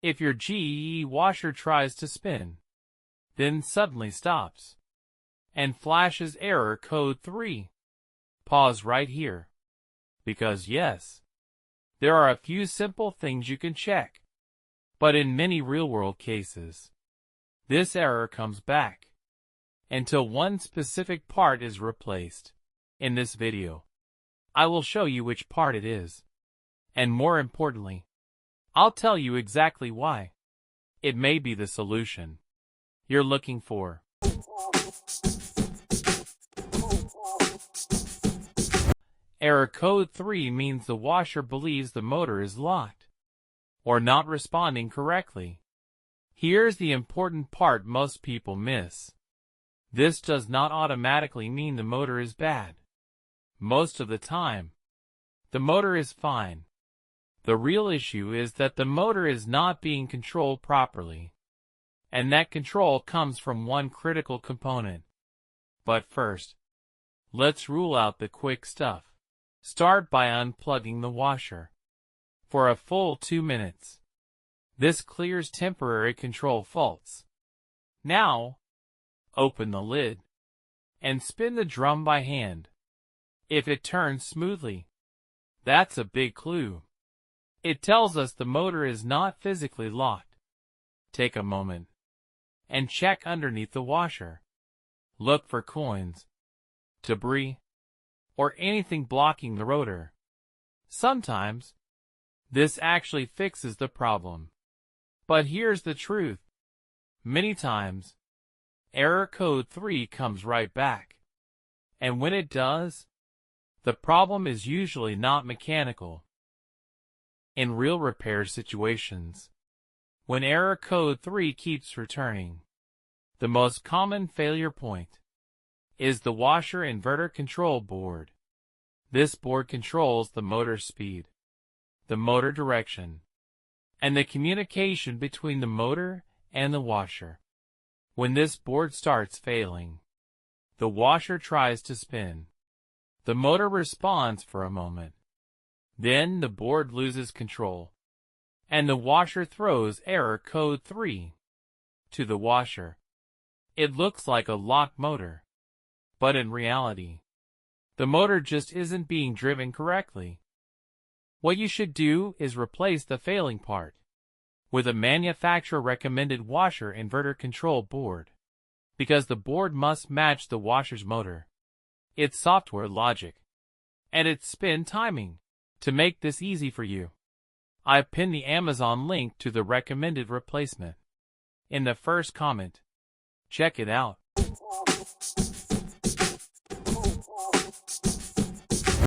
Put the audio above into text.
If your GE washer tries to spin, then suddenly stops, and flashes error code 3, pause right here. Because yes, there are a few simple things you can check, but in many real-world cases, this error comes back until one specific part is replaced. In this video, I will show you which part it is, and more importantly, I'll tell you exactly why. It may be the solution you're looking for. Error code 3 means the washer believes the motor is locked or not responding correctly. Here's the important part most people miss. This does not automatically mean the motor is bad. Most of the time, the motor is fine. The real issue is that the motor is not being controlled properly, and that control comes from one critical component. But first, let's rule out the quick stuff. Start by unplugging the washer for a full 2 minutes. This clears temporary control faults. Now, open the lid and spin the drum by hand. If it turns smoothly, that's a big clue. It tells us the motor is not physically locked. Take a moment and check underneath the washer. Look for coins, debris, or anything blocking the rotor. Sometimes, this actually fixes the problem. But here's the truth. Many times, error code 3 comes right back. And when it does, the problem is usually not mechanical. In real repair situations, when error code 3 keeps returning, the most common failure point is the washer inverter control board. This board controls the motor speed, the motor direction, and the communication between the motor and the washer. When this board starts failing, the washer tries to spin. The motor responds for a moment. Then the board loses control, and the washer throws error code 3 to the washer. It looks like a locked motor, but in reality, the motor just isn't being driven correctly. What you should do is replace the failing part with a manufacturer-recommended washer inverter control board, because the board must match the washer's motor, its software logic, and its spin timing. To make this easy for you, I've pinned the Amazon link to the recommended replacement in the first comment. Check it out.